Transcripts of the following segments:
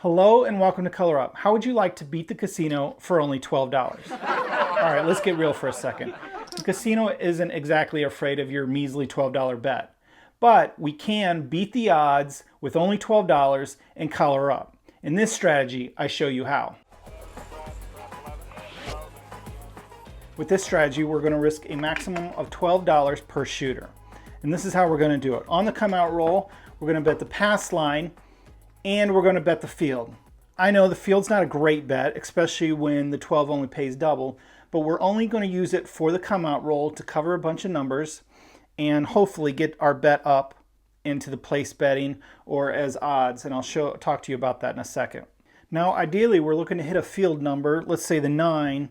Hello and welcome to Color Up. How would you like to beat the casino for only $12? All right, let's get real for a second. The casino isn't exactly afraid of your measly $12 bet, but we can beat the odds with only $12 and Color Up. In this strategy, I show you how. With this strategy, we're going to risk a maximum of $12 per shooter. And this is how we're going to do it. On the come out roll, we're going to bet the pass line and we're going to bet the field. I know the field's not a great bet, especially when the 12 only pays double, but we're only going to use it for the come out roll to cover a bunch of numbers and hopefully get our bet up into the place betting or as odds, and I'll talk to you about that in a second. Now, ideally, we're looking to hit a field number, let's say the 9,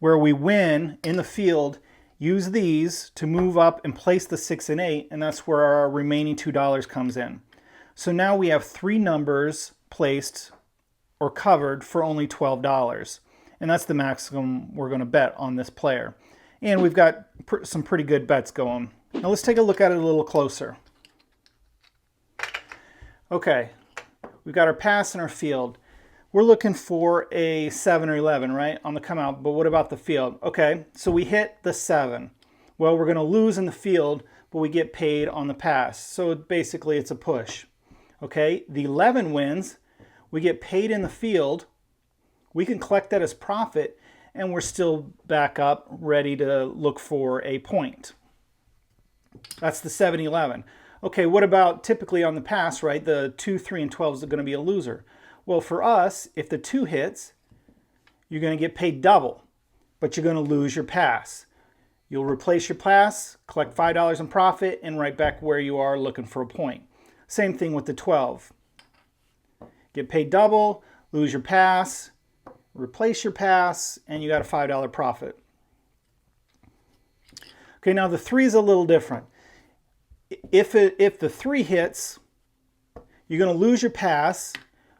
where we win in the field. Use these to move up and place the 6 and 8, and that's where our remaining $2 comes in. So now we have 3 numbers placed or covered for only $12. And that's the maximum we're going to bet on this player. And we've got some pretty good bets going. Now let's take a look at it a little closer. Okay, we've got our pass and our field. We're looking for a 7 or 11, right, on the come out, but what about the field? Okay, so we hit the 7. Well, we're going to lose in the field, but we get paid on the pass. So basically it's a push. Okay, the 11 wins, we get paid in the field, we can collect that as profit, and we're still back up ready to look for a point. That's the 7-11. Okay, what about typically on the pass, right? The 2, 3, and 12 is going to be a loser. Well, for us, if the 2 hits, you're going to get paid double, but you're going to lose your pass. You'll replace your pass, collect $5 in profit, and right back where you are looking for a point. Same thing with the 12. Get paid double, lose your pass, replace your pass, and you got a $5 profit. Okay, now the 3 is a little different. If the 3 hits, you're going to lose your pass,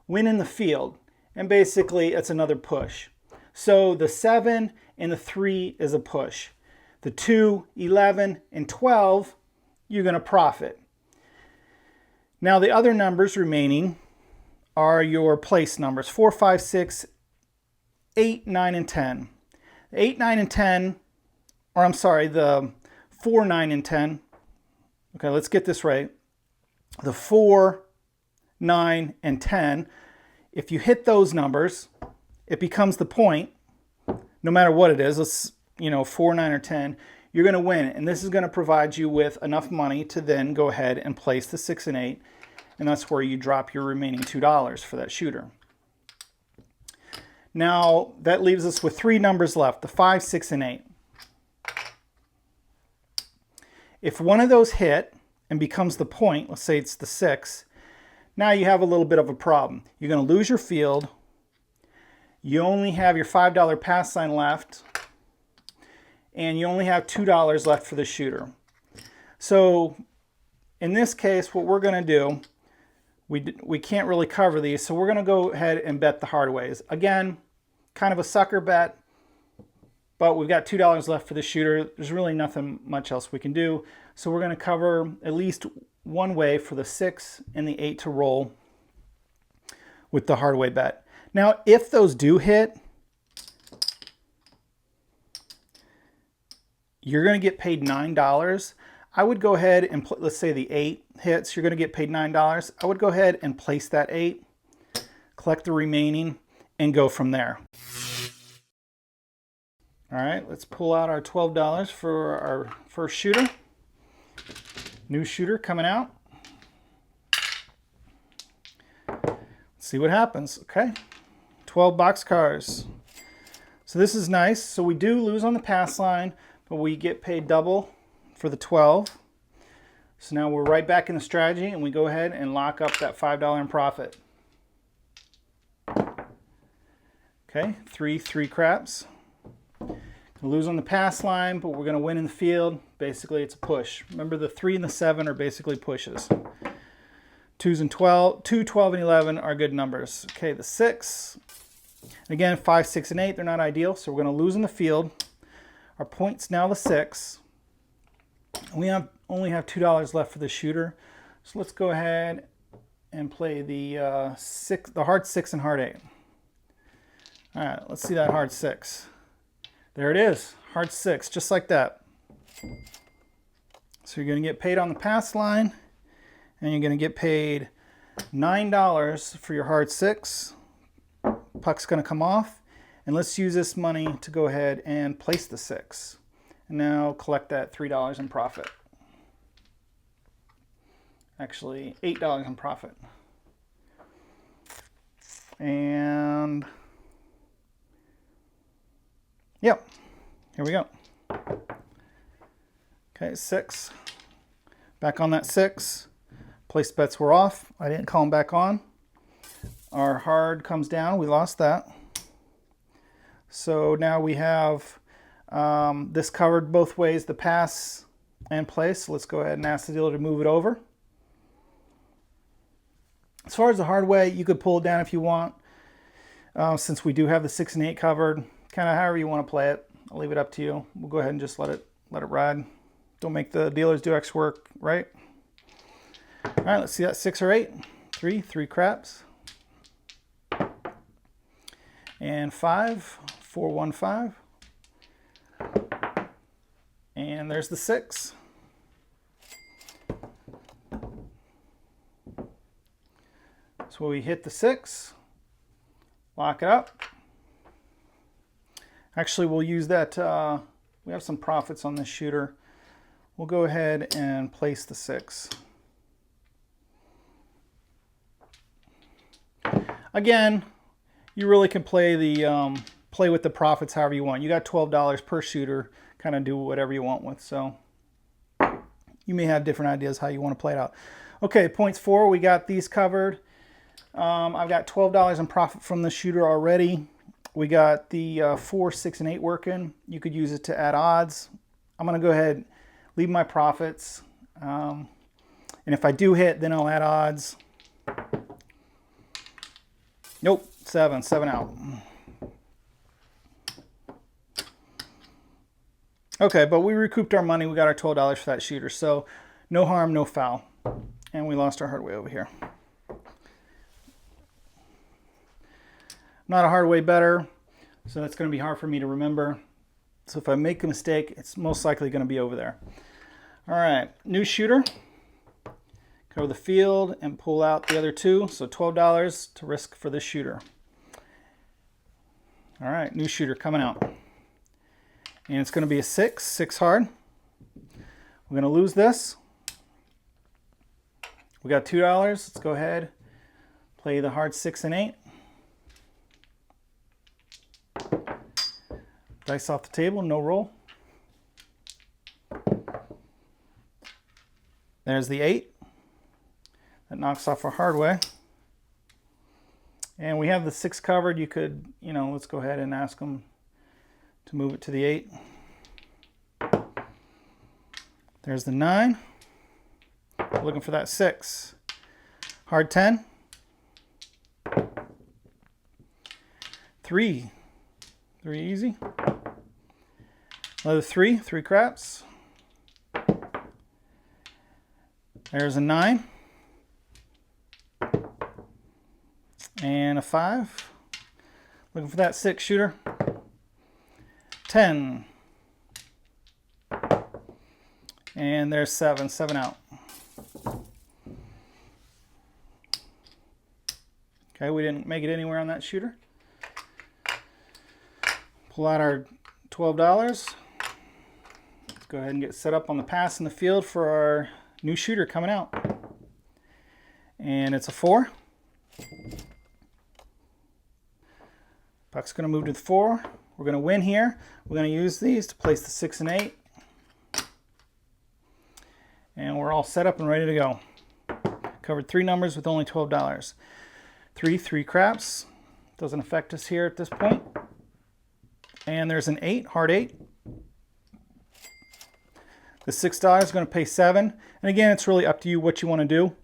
win in the field, and basically it's another push. So the 7 and the 3 is a push. The 2, 11, and 12, you're going to profit. Now the other numbers remaining are your place numbers, 4, 5, 6, 8, 9, and 10. 8, 9, and 10, or I'm sorry, the 4, 9, and 10. Okay, let's get this right. The 4, 9, and 10, if you hit those numbers, it becomes the point, no matter what it is. Let's, 4, 9, or 10, you're going to win. And this is going to provide you with enough money to then go ahead and place the 6 and 8. And that's where you drop your remaining $2 for that shooter. Now, that leaves us with 3 numbers left, the 5, 6, and 8. If one of those hit and becomes the point, let's say it's the 6, now you have a little bit of a problem. You're going to lose your field. You only have your $5 pass line left. And you only have $2 left for the shooter. So in this case, what we're going to do, we can't really cover these, so we're going to go ahead and bet the hard ways. Again, kind of a sucker bet, but we've got $2 left for the shooter. There's really nothing much else we can do. So we're going to cover at least one way for the 6 and the 8 to roll with the hard way bet. Now, if those do hit, you're going to get paid $9. I would go ahead and, let's say the 8 hits, you're going to get paid $9. I would go ahead and place that 8, collect the remaining, and go from there. All right, let's pull out our $12 for our first shooter. New shooter coming out. Let's see what happens. Okay, 12 boxcars. So this is nice. So we do lose on the pass line, but we get paid double for the 12. So now we're right back in the strategy and we go ahead and lock up that $5 in profit. Okay, 3 craps. Lose on the pass line, but we're going to win in the field. Basically, it's a push. Remember, the 3 and the 7 are basically pushes. 2, 12, and 11 are good numbers. Okay, the 6. Again, 5, 6, and 8, they're not ideal, so we're going to lose in the field. Our point's now the 6. We only have $2 left for the shooter. So let's go ahead and play the hard 6 and hard 8. All right, let's see that hard 6. There it is, hard 6, just like that. So you're going to get paid on the pass line, and you're going to get paid $9 for your hard 6. Puck's going to come off, and let's use this money to go ahead and place the 6. And now collect that $3 in profit. Actually, $8 in profit. And yep, here we go. Okay, 6. Back on that 6. Place bets were off. I didn't call them back on. Our hard comes down. We lost that. So now we have this covered both ways, the pass and place. So let's go ahead and ask the dealer to move it over. As far as the hard way, you could pull it down if you want. Since we do have the 6 and 8 covered, kind of however you want to play it. I'll leave it up to you. We'll go ahead and just let it ride. Don't make the dealers do extra work, right? All right, let's see that 6 or 8. 3 craps. And 5, 4, 1, 5. And there's the 6. So we hit the 6, lock it up. Actually, we'll use that. We have some profits on this shooter. We'll go ahead and place the 6. Again, you really can play with the profits however you want. You got $12 per shooter. Kind of do whatever you want with. So you may have different ideas how you want to play it out. Okay, points 4. We got these covered. I've got $12 in profit from the shooter already. We got the 4, 6, and 8 working. You could use it to add odds. I'm going to go ahead, leave my profits. And if I do hit, then I'll add odds. Nope, 7 out. Okay, but we recouped our money. We got our $12 for that shooter. So no harm, no foul. And we lost our hard way over here. Not a hard way better, so that's going to be hard for me to remember. So if I make a mistake, it's most likely going to be over there. All right, new shooter. Cover the field and pull out the other 2. So $12 to risk for this shooter. All right, new shooter coming out. And it's going to be a 6 hard. We're going to lose this. We got $2. Let's go ahead, play the hard 6 and 8. Dice off the table, no roll. There's the 8. That knocks off our hard way. And we have the 6 covered. You could, let's go ahead and ask them to move it to the 8. There's the 9. Looking for that 6. Hard 10. 3. 3 easy. Another 3 craps. There's a 9. And a 5. Looking for that 6 shooter. 10. And there's 7 out. Okay, we didn't make it anywhere on that shooter. Pull out our $12. Let's go ahead and get set up on the pass in the field for our new shooter coming out. And it's a 4. Puck's going to move to the 4. We're going to win here. We're going to use these to place the 6 and 8. And we're all set up and ready to go. Covered 3 numbers with only $12. 3 craps. Doesn't affect us here at this point. And there's an 8, hard 8. The $6 is going to pay 7. And again, it's really up to you what you want to do.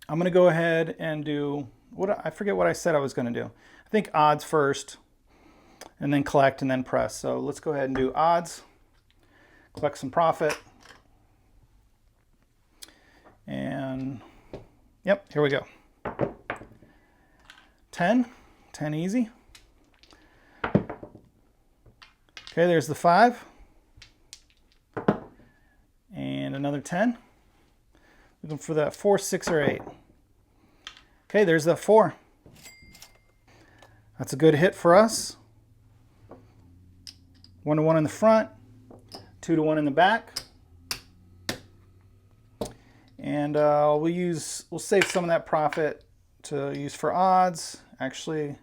I'm going to go ahead and do, I forget what I said I was going to do. I think odds first, and then collect, and then press. So let's go ahead and do odds. Collect some profit. And Yep, here we go. 10, 10 easy. Okay, there's the 5. And another 10. Looking for that 4, 6, or 8. Okay, there's that 4. That's a good hit for us. 1 to 1 in the front, 2 to 1 in the back. And we'll save some of that profit to use for odds. Actually,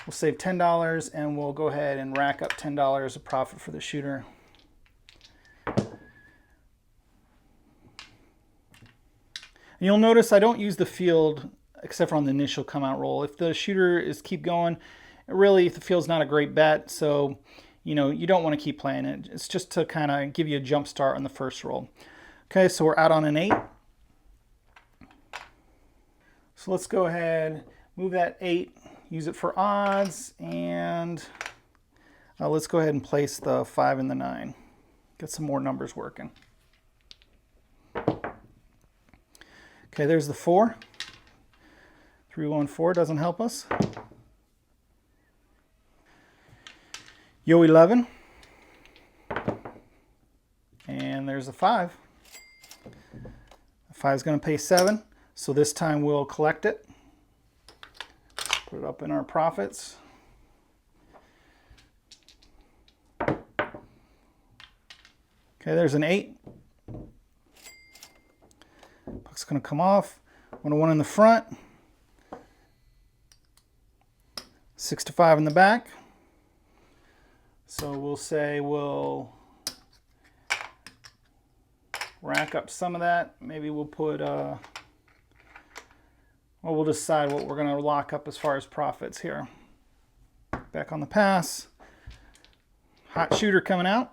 we'll save $10 and we'll go ahead and rack up $10 of profit for the shooter. And you'll notice I don't use the field except for on the initial come out roll. If the shooter is keep going, really the field's not a great bet, so you don't want to keep playing it. It's just to kind of give you a jump start on the first roll. Okay, so we're out on an 8. So let's go ahead, move that 8, use it for odds, and let's go ahead and place the 5 and the 9. Get some more numbers working. Okay, there's the 4. 3, 1, 4 doesn't help us. Yo 11. And there's the 5. The 5 is going to pay 7, so this time we'll collect it. Put it up in our profits. Okay, there's an 8. Puck's going to come off. 1 to 1 in the front. 6 to 5 in the back. So we'll say we'll rack up some of that. Maybe we'll put, well, we'll decide what we're going to lock up as far as profits here. Back on the pass. Hot shooter coming out.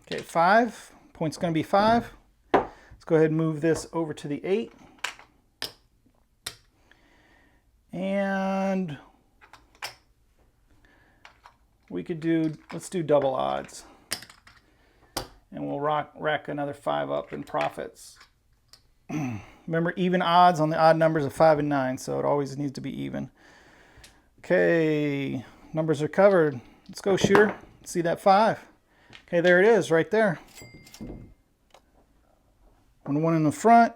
Okay, 5. Point's going to be 5. Let's go ahead and move this over to the 8. And we could do, let's do double odds. And we'll rack another 5 up in profits. Remember, even odds on the odd numbers of 5 and 9, so it always needs to be even. Okay, numbers are covered. Let's go, shooter. See that 5. Okay, there it is, right there. 1 to 1 in the front.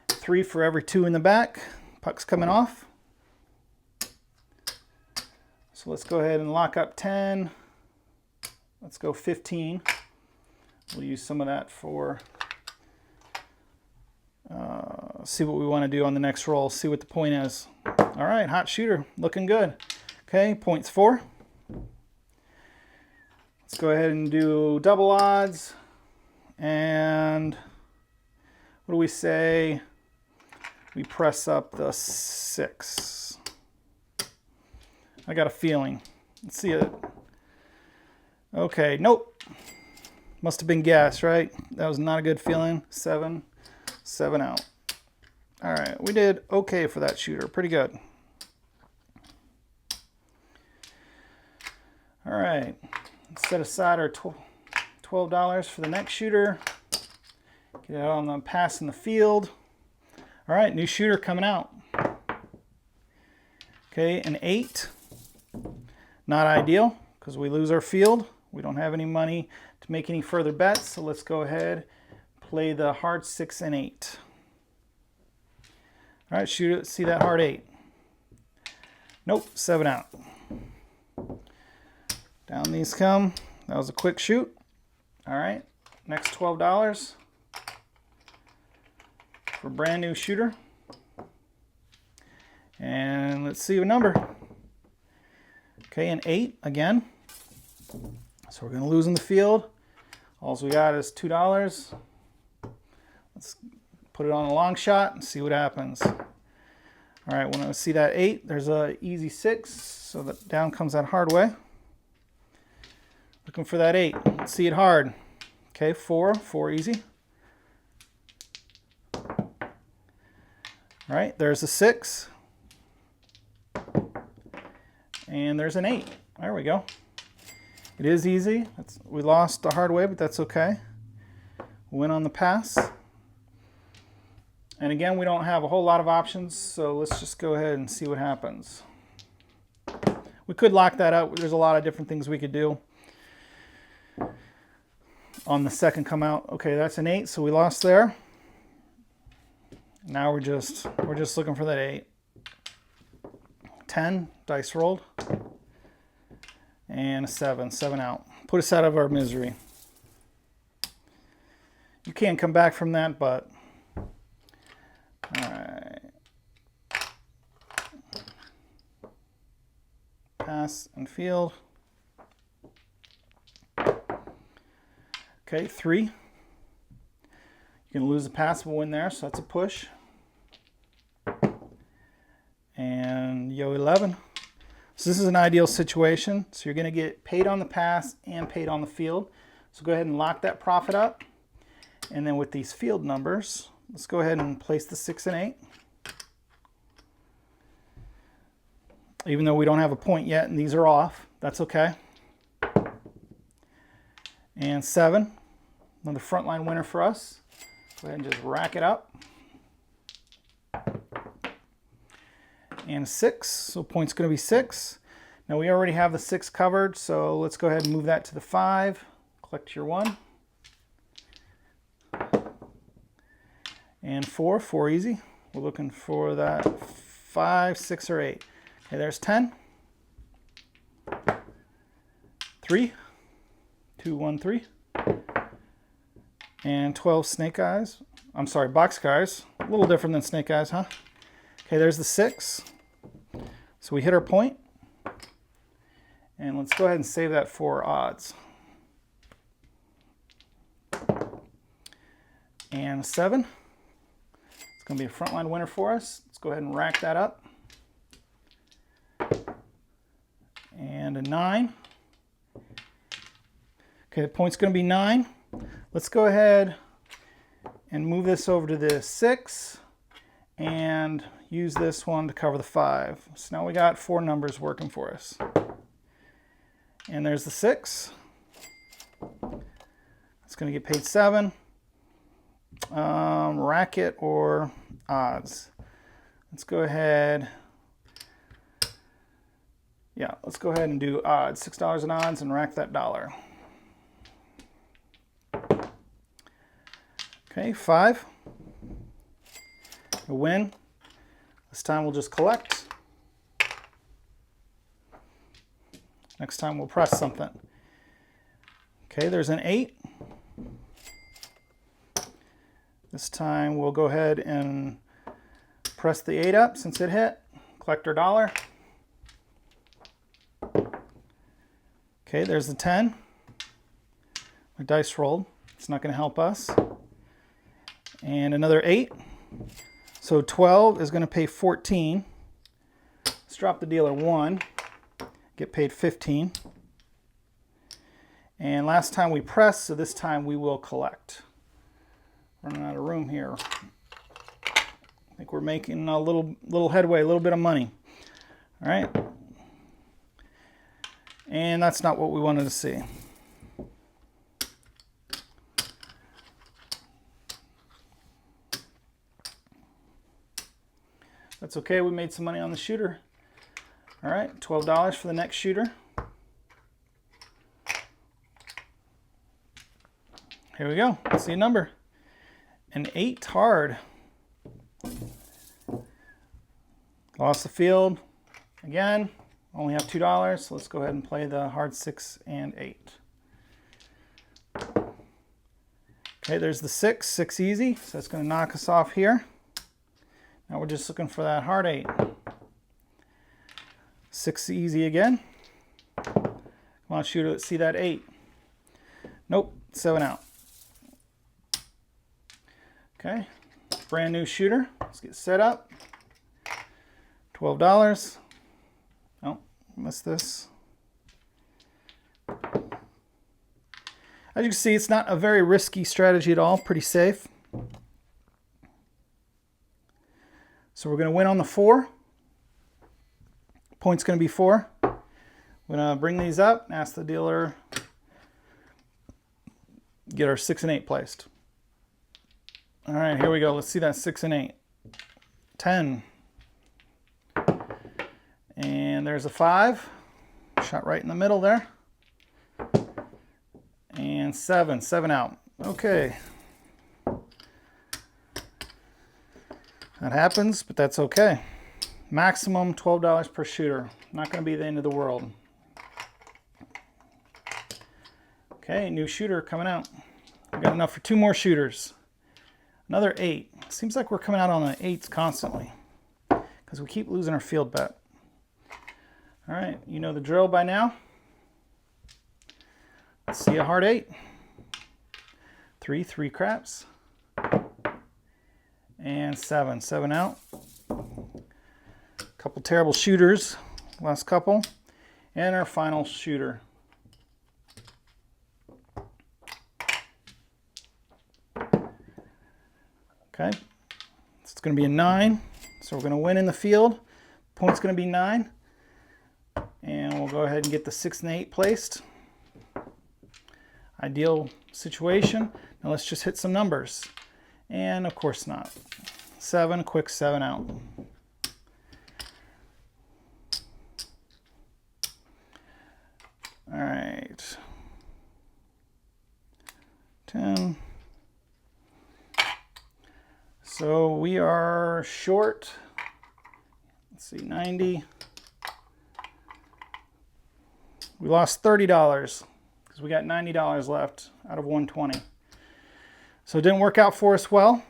3 for every 2 in the back. Puck's coming off. So let's go ahead and lock up 10. Let's go 15. We'll use some of that for, see what we want to do on the next roll, see what the point is. All right, hot shooter, looking good. Okay, point's 4. Let's go ahead and do double odds. And what do we say? We press up the 6. I got a feeling. Let's see it. Okay, nope. Must have been gas, right? That was not a good feeling. 7, 7 out. All right, we did okay for that shooter. Pretty good. All right, let's set aside our $12 for the next shooter. Get out on the pass in the field. All right, new shooter coming out. Okay, an 8. Not ideal because we lose our field. We don't have any money to make any further bets, so let's go ahead, play the hard 6 and 8. All right, shoot it. See that hard 8. Nope, 7 out. Down these come. That was a quick shoot. All right, next $12 for brand new shooter. And let's see a number. Okay, an 8 again. So we're going to lose in the field. All we got is $2. Let's put it on a long shot and see what happens. All right, when I see that 8, there's a easy 6, so that down comes that hard way. Looking for that 8. Let's see it hard. Okay, 4, 4 easy. All right, there's a 6. And there's an 8. There we go. It is easy. We lost the hard way, but that's okay. Win on the pass. And again, we don't have a whole lot of options, so let's just go ahead and see what happens. We could lock that up. There's a lot of different things we could do. On the second come out, okay, that's an 8, so we lost there. Now we're just looking for that 8. 10, dice rolled. And a 7, 7 out. Put us out of our misery. You can't come back from that, but all right. Pass and field. Okay, 3. You're going to lose the pass, we'll win there, so that's a push. And yo 11. So this is an ideal situation. So you're going to get paid on the pass and paid on the field. So go ahead and lock that profit up. And then with these field numbers, let's go ahead and place the 6 and 8. Even though we don't have a point yet and these are off, that's okay. And 7, another frontline winner for us. Go ahead and just rack it up. And 6, so point's going to be 6. Now we already have the 6 covered, so let's go ahead and move that to the 5. Collect your 1. And 4, 4 easy. We're looking for that 5, 6, or 8. Okay, there's 10. 3, 2, 1, 3. And 12 snake eyes. I'm sorry, boxcars. A little different than snake eyes, huh? Okay, there's the 6. So we hit our point. And let's go ahead and save that for odds. And 7. It's going to be a frontline winner for us. Let's go ahead and rack that up. And a 9. Okay, the point's going to be 9. Let's go ahead and move this over to the 6 and use this one to cover the 5. So now we got 4 numbers working for us. And there's the 6. It's going to get paid 7. Racket or odds. Let's go ahead. Yeah, let's go ahead and do odds. $6 in odds and rack that dollar. Okay, 5. A win. This time we'll just collect. Next time we'll press something. Okay, there's an 8. This time we'll go ahead and press the 8 up since it hit. Collect our dollar. Okay, there's the 10. My dice rolled. It's not going to help us. And another 8. So 12 is going to pay 14. Let's drop the dealer 1. Get paid 15. And last time we pressed, so this time we will collect. Running out of room here. I think we're making a little headway, a little bit of money. All right. And that's not what we wanted to see. That's okay, we made some money on the shooter. All right, $12 for the next shooter. Here we go, let's see a number. An 8 hard. Lost the field. Again, only have $2, so let's go ahead and play the hard 6 and 8. Okay, there's the 6, 6 easy, so that's going to knock us off here. Now we're just looking for that hard 8. 6 easy again. Come on, shooter, let's see that 8. Nope, 7 out. Okay, brand new shooter. Let's get set up. $12. Oh, missed this. As you can see, it's not a very risky strategy at all, pretty safe. So we're going to win on the 4. Point's going to be 4. We're going to bring these up and ask the dealer get our 6 and 8 placed. All right, here we go. Let's see that 6 and 8. 10. And there's a 5. Shot right in the middle there. And 7. 7 out. Okay. That happens, but that's okay. Maximum $12 per shooter. Not going to be the end of the world. Okay, new shooter coming out. We've got enough for 2 more shooters. Another 8. Seems like we're coming out on the 8s constantly because we keep losing our field bet. All right, you know the drill by now. Let's see a hard 8. 3 craps. And 7. 7 out. Couple terrible shooters. Last couple. And our final shooter. Okay. It's going to be a 9. So we're going to win in the field. Point's going to be 9. And we'll go ahead and get the 6 and 8 placed. Ideal situation. Now let's just hit some numbers. And of course not. 7, quick 7 out. All right. 10. So we are short. Let's see, 90. We lost $30 because we got $90 left out of 120. So it didn't work out for us well.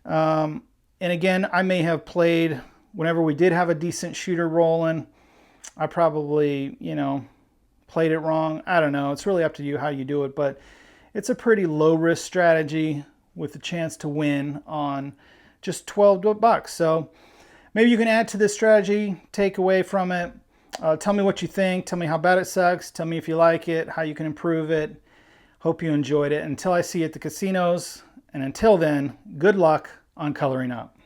And again, I may have played, whenever we did have a decent shooter rolling, I probably, played it wrong. I don't know. It's really up to you how you do it, but it's a pretty low risk strategy with a chance to win on just $12. So maybe you can add to this strategy, take away from it. Tell me what you think. Tell me how bad it sucks. Tell me if you like it, how you can improve it. Hope you enjoyed it. Until I see you at the casinos, and until then, good luck on coloring up.